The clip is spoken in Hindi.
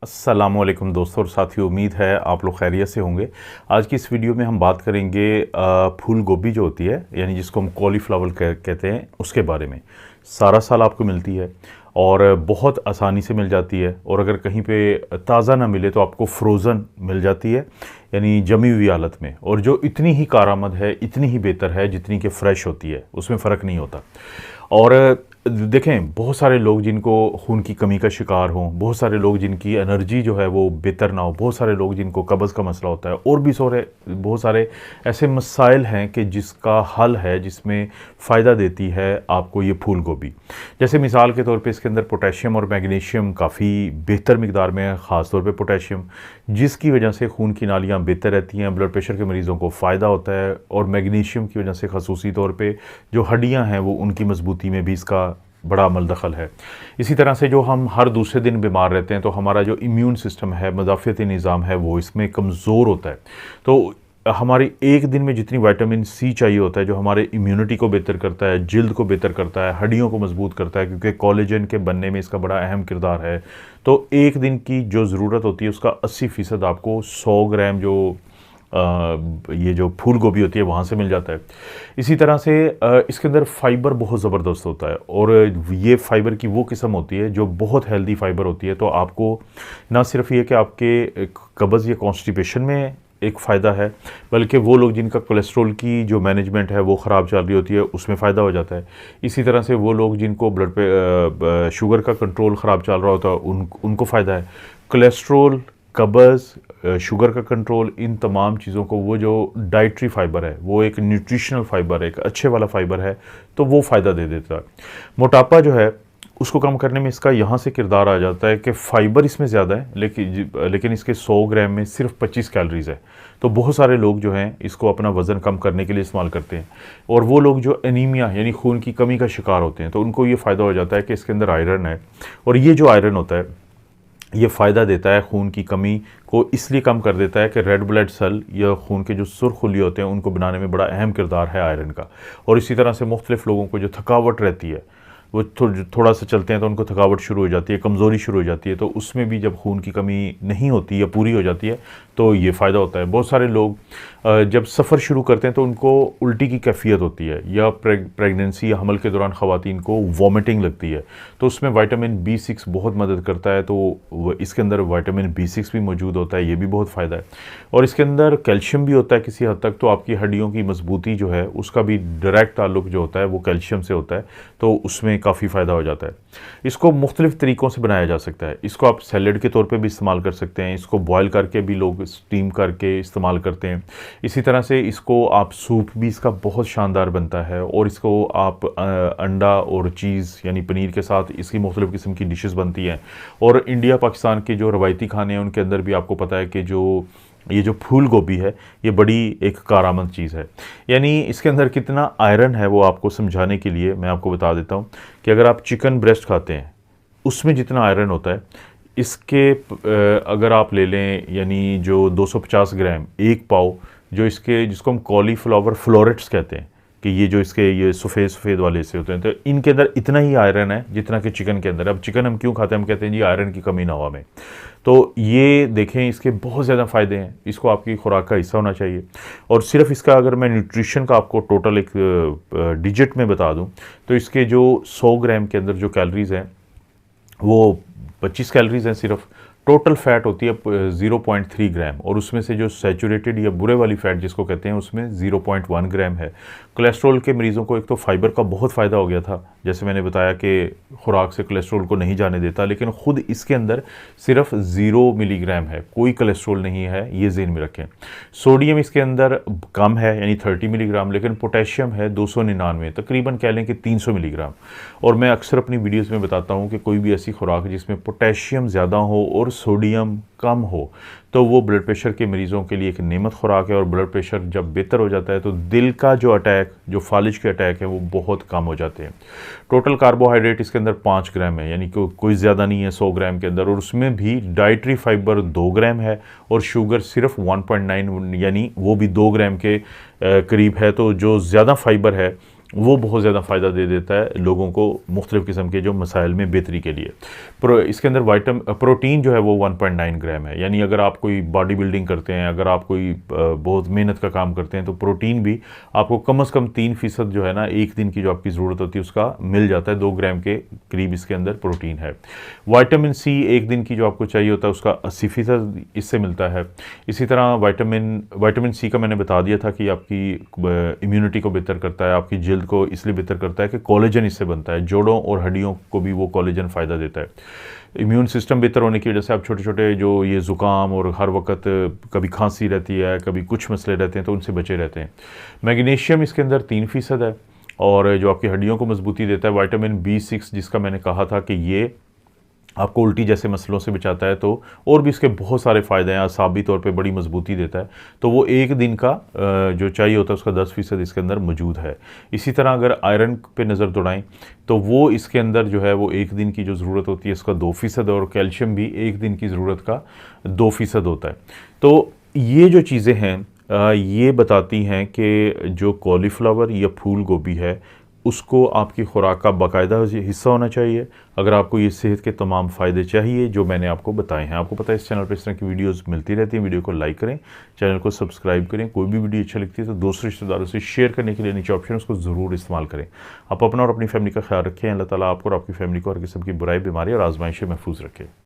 अस्सलामुअलैकुम दोस्तों और साथियों, उम्मीद है आप लोग खैरियत से होंगे। आज की इस वीडियो में हम बात करेंगे फूल गोभी जो होती है, यानी जिसको हम कॉलीफ्लावर कहते हैं, उसके बारे में। सारा साल आपको मिलती है और बहुत आसानी से मिल जाती है, और अगर कहीं पे ताज़ा ना मिले तो आपको फ्रोज़न मिल जाती है, यानी जमी हुई हालत में, और जो इतनी ही कारआमद है, इतनी ही बेहतर है जितनी कि फ़्रेश होती है, उसमें फ़र्क नहीं होता। और देखें, बहुत सारे लोग जिनको खून की कमी का शिकार हों, बहुत सारे लोग जिनकी एनर्जी जो है वो बेहतर ना हो, बहुत सारे लोग जिनको कब्ज़ का मसला होता है, और भी बहुत सारे ऐसे मसाइल हैं कि जिसका हल है, जिसमें फ़ायदा देती है आपको ये फूल गोभी। जैसे मिसाल के तौर पे इसके अंदर पोटेशियम और मैग्नीशियम काफ़ी बेहतर मिकदार में है, ख़ास तौर पे पोटेशियम, जिसकी वजह से खून की नालियाँ बेहतर रहती हैं, ब्लड प्रेशर के मरीज़ों को फ़ायदा होता है, और मैग्नीशियम की वजह से ख़ुसूसी तौर पे जो हड्डियाँ हैं वो उनकी मजबूती में भी इसका बड़ा अमल दखल है। इसी तरह से जो हम हर दूसरे दिन बीमार रहते हैं तो हमारा जो इम्यून सिस्टम है, मदाफ़ियती निज़ाम है, वो इसमें कमज़ोर होता है। तो हमारी एक दिन में जितनी विटामिन सी चाहिए होता है, जो हमारे इम्यूनिटी को बेहतर करता है, जिल्द को बेहतर करता है, हड्डियों को मजबूत करता है, क्योंकि कोलेजन के बनने में इसका बड़ा अहम किरदार है। तो एक दिन की जो ज़रूरत होती है उसका 80% आपको 100 ग्राम ये जो फूल गोभी होती है वहाँ से मिल जाता है। इसी तरह से इसके अंदर फ़ाइबर बहुत ज़बरदस्त होता है, और ये फ़ाइबर की वो किस्म होती है जो बहुत हेल्दी फ़ाइबर होती है। तो आपको ना सिर्फ ये कि आपके कब्ज़ या कॉन्स्टिपेशन में एक फ़ायदा है, बल्कि वो लोग जिनका कोलेस्ट्रॉल की जो मैनेजमेंट है वो ख़राब चल रही होती है, उसमें फ़ायदा हो जाता है। इसी तरह से वो लोग जिनको ब्लड पे शुगर का कंट्रोल ख़राब चल रहा होता है, उनको फ़ायदा है। कोलेस्ट्रॉल, कब्ज़, शुगर का कंट्रोल, इन तमाम चीज़ों को वो जो डाइटरी फ़ाइबर है, वो एक न्यूट्रिशनल फ़ाइबर है, एक अच्छे वाला फ़ाइबर है, तो वो फ़ायदा दे देता है। मोटापा जो है उसको कम करने में इसका यहाँ से किरदार आ जाता है कि फ़ाइबर इसमें ज़्यादा है, लेकिन इसके 100 ग्राम में सिर्फ 25 कैलोरीज़ है। तो बहुत सारे लोग जो हैं इसको अपना वज़न कम करने के लिए इस्तेमाल करते हैं, और वो लोग जो एनीमिया यानी खून की कमी का शिकार होते हैं, तो उनको ये फ़ायदा हो जाता है कि इसके अंदर आयरन है, और ये जो आयरन होता है ये फ़ायदा देता है, खून की कमी को इसलिए कम कर देता है कि रेड ब्लड सेल या खून के जो सुर्ख खुली होते हैं उनको बनाने में बड़ा अहम किरदार है आयरन का। और इसी तरह से मुख्तलिफ़ लोगों को जो थकावट रहती है, वो थोड़ा सा चलते हैं तो उनको थकावट शुरू हो जाती है, कमज़ोरी शुरू हो जाती है, तो उसमें भी जब खून की कमी नहीं होती या पूरी हो जाती है तो ये फ़ायदा होता है। बहुत सारे लोग जब सफ़र शुरू करते हैं तो उनको उल्टी की कैफ़ियत होती है, या प्रेगनेंसी या हमल के दौरान ख़वातीन को वॉमिटिंग लगती है, तो उसमें विटामिन B6 बहुत मदद करता है। तो इसके अंदर विटामिन B6 भी मौजूद होता है, ये भी बहुत फ़ायदा है। और इसके अंदर कैल्शियम भी होता है किसी हद तक, तो आपकी हड्डियों की मजबूती जो है उसका भी डायरेक्ट ताल्लुक जो होता है वो कैल्शियम से होता है, तो उसमें काफ़ी फ़ायदा हो जाता है। इसको मुख्तलिफ़ तरीक़ों से बनाया जा सकता है। इसको आप सैलड के तौर पे भी इस्तेमाल कर सकते हैं, इसको बॉयल करके भी लोग स्टीम करके इस्तेमाल करते हैं। इसी तरह से इसको आप सूप भी इसका बहुत शानदार बनता है, और इसको आप अंडा और चीज़ यानी पनीर के साथ इसकी मुख्तलिफ़ किस्म की डिशेस बनती हैं। और इंडिया पाकिस्तान के जो रवायती खाने हैं उनके अंदर भी आपको पता है कि ये जो फूल गोभी है ये बड़ी एक कारआमद चीज़ है। यानी इसके अंदर कितना आयरन है वो आपको समझाने के लिए मैं आपको बता देता हूँ कि अगर आप चिकन ब्रेस्ट खाते हैं उसमें जितना आयरन होता है, इसके अगर आप ले लें यानी जो 250 ग्राम, एक पाव, जो जिसको हम कॉलीफ्लावर फ्लोरेट्स कहते हैं, कि ये जो इसके ये सफ़ेद सफ़ेद वाले हिस्से होते हैं, तो इनके अंदर इतना ही आयरन है जितना कि चिकन के अंदर। अब चिकन हम क्यों खाते हैं? हम कहते हैं जी आयरन की कमी ना हो हमें। तो ये देखें, इसके बहुत ज़्यादा फ़ायदे हैं, इसको आपकी खुराक का हिस्सा होना चाहिए। और सिर्फ इसका अगर मैं न्यूट्रिशन का आपको टोटल एक डिजिट में बता दूं, तो इसके जो 100 ग्राम के अंदर जो कैलोरीज़ हैं वो 25 कैलोरीज़ हैं सिर्फ। टोटल फ़ैट होती है 0.3 ग्राम, और उसमें से जो सैचुरेटेड या बुरे वाली फ़ैट जिसको कहते हैं उसमें 0.1 ग्राम है। कोलेस्ट्रॉल के मरीज़ों को एक तो फ़ाइबर का बहुत फ़ायदा हो गया था, जैसे मैंने बताया कि खुराक से कोलेस्ट्रॉल को नहीं जाने देता, लेकिन ख़ुद इसके अंदर सिर्फ 0 मिलीग्राम है, कोई कोलेस्ट्रॉल नहीं है, ये ज़हन में रखें। सोडियम इसके अंदर कम है यानी 30 मिलीग्राम, लेकिन पोटेशियम है 299, तकरीबन कह लें कि 300 मिलीग्राम। और मैं अक्सर अपनी वीडियोज़ में बताता हूँ कि कोई भी ऐसी खुराक जिसमें पोटेशियम ज़्यादा हो और सोडियम कम हो तो वो ब्लड प्रेशर के मरीज़ों के लिए एक नेमत खुराक है। और ब्लड प्रेशर जब बेहतर हो जाता है तो दिल का जो अटैक, जो फालिज के अटैक है, वो बहुत कम हो जाते हैं। टोटल कार्बोहाइड्रेट इसके अंदर 5 ग्राम है, यानी कि कोई ज़्यादा नहीं है 100 ग्राम के अंदर, और उसमें भी डाइटरी फाइबर 2 ग्राम है, और शुगर सिर्फ 1.9 यानी वो भी 2 ग्राम के करीब है। तो जो ज़्यादा फाइबर है वो बहुत ज़्यादा फ़ायदा दे देता है लोगों को मुख्तलिफ़ किस्म के जो मसाइल में बेहतरी के लिए। इसके अंदर प्रोटीन जो है वो 1.9 ग्राम है, यानी अगर आप कोई बॉडी बिल्डिंग करते हैं, अगर आप कोई बहुत मेहनत का काम करते हैं, तो प्रोटीन भी आपको कम से कम 3% जो है ना एक दिन की जो आपकी ज़रूरत होती है उसका मिल जाता है। 2 ग्राम के करीब इसके अंदर प्रोटीन है। विटामिन सी एक दिन की जो आपको चाहिए होता है उसका 80% इससे मिलता है। इसी तरह विटामिन सी का मैंने बता दिया था कि आपकी इम्यूनिटी को बेहतर करता है, आपकी जल्द को इसलिए बेहतर करता है कि कोलेजन इससे बनता है, जोड़ों और हड्डियों को भी वो कोलेजन फ़ायदा देता है। इम्यून सिस्टम बेहतर होने की वजह से आप छोटे छोटे जो ये ज़ुकाम और हर वक्त कभी खांसी रहती है, कभी कुछ मसले रहते हैं, तो उनसे बचे रहते हैं। मैग्नीशियम इसके अंदर 3% है और जो आपकी हड्डियों को मजबूती देता है। विटामिन B6 जिसका मैंने कहा था कि ये आपको उल्टी जैसे मसलों से बचाता है, तो और भी इसके बहुत सारे फ़ायदे हैं, असाबी तौर पे बड़ी मजबूती देता है। तो वो एक दिन का जो चाहिए होता है उसका 10% इसके अंदर मौजूद है। इसी तरह अगर आयरन पे नज़र दौड़ाएं तो वो इसके अंदर जो है वो एक दिन की जो ज़रूरत होती है उसका 2% और कैल्शियम भी एक दिन की ज़रूरत का 2% होता है। तो ये जो चीज़ें हैं ये बताती हैं कि जो कॉलीफ्लावर या फूल गोभी है उसको आपकी खुराक का बाकायदा हिस्सा होना चाहिए, अगर आपको ये सेहत के तमाम फ़ायदे चाहिए जो मैंने आपको बताए हैं। आपको पता है इस चैनल पर इस तरह की वीडियोस मिलती रहती हैं। वीडियो को लाइक करें, चैनल को सब्सक्राइब करें। कोई भी वीडियो अच्छा लगती है तो दूसरे रिश्तेदारों से शेयर करने के लिए नीचे ऑप्शन उसको ज़रूर इस्तेमाल करें। आप अपना और अपनी फैमिली का ख्याल रखें। अल्लाह ताला आपको और आपकी फैमिली को हर किस्म की बुराई, बीमारी और आजमाइश से महफूज रखें।